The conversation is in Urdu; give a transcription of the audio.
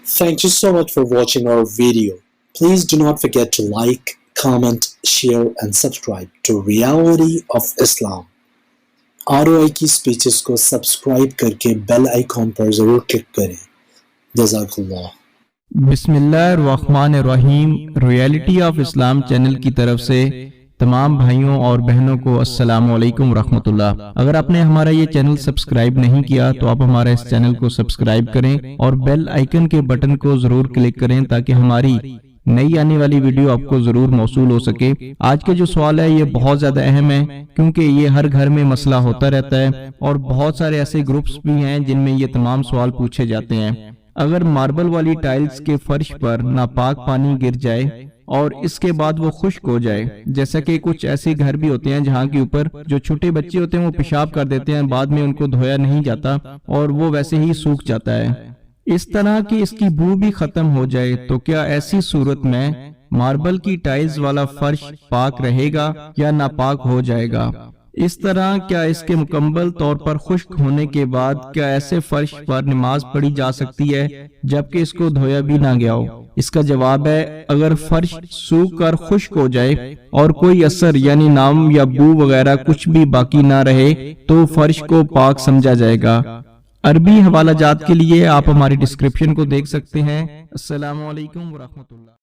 Thank you so much for watching our video. Please do not forget to like, comment, share and subscribe to Reality of Islam. ROI کی سپیچز کو سبسکرائب کر کے بیل آئیکن پر ضرور کلک کریں. جزاک اللہ. بسم اللہ الرحمن الرحیم. ریالٹی آف اسلام چینل کی طرف سے تمام بھائیوں اور بہنوں کو السلام علیکم ورحمۃ اللہ. اگر آپ نے ہمارا یہ چینل سبسکرائب نہیں کیا تو آپ ہمارا اس چینل کو سبسکرائب کریں اور بیل آئیکن کے بٹن کو ضرور کلک کریں تاکہ ہماری نئی آنے والی ویڈیو آپ کو ضرور موصول ہو سکے. آج کے جو سوال ہے یہ بہت زیادہ اہم ہے کیونکہ یہ ہر گھر میں مسئلہ ہوتا رہتا ہے اور بہت سارے ایسے گروپس بھی ہیں جن میں یہ تمام سوال پوچھے جاتے ہیں. اگر ماربل والی ٹائلز کے فرش پر ناپاک پانی گر جائے اور اس کے بعد وہ خشک ہو جائے، جیسا کہ کچھ ایسے گھر بھی ہوتے ہیں جہاں کے اوپر جو چھوٹے بچے ہوتے ہیں وہ پیشاب کر دیتے ہیں، بعد میں ان کو دھویا نہیں جاتا اور وہ ویسے ہی سوکھ جاتا ہے، اس طرح کہ اس کی بو بھی ختم ہو جائے، تو کیا ایسی صورت میں ماربل کی ٹائلز والا فرش پاک رہے گا یا ناپاک ہو جائے گا؟ اس طرح کیا اس کے مکمل طور پر خشک ہونے کے بعد کیا ایسے فرش پر نماز پڑھی جا سکتی ہے جبکہ اس کو دھویا بھی نہ گیا ہو؟ اس کا جواب ہے اگر فرش سوکھ کر خشک ہو جائے اور کوئی اثر یعنی نام یا بو وغیرہ کچھ بھی باقی نہ رہے تو فرش کو پاک سمجھا جائے گا. عربی حوالہ جات کے لیے آپ ہماری ڈسکرپشن کو دیکھ سکتے ہیں. السلام علیکم ورحمۃ اللہ.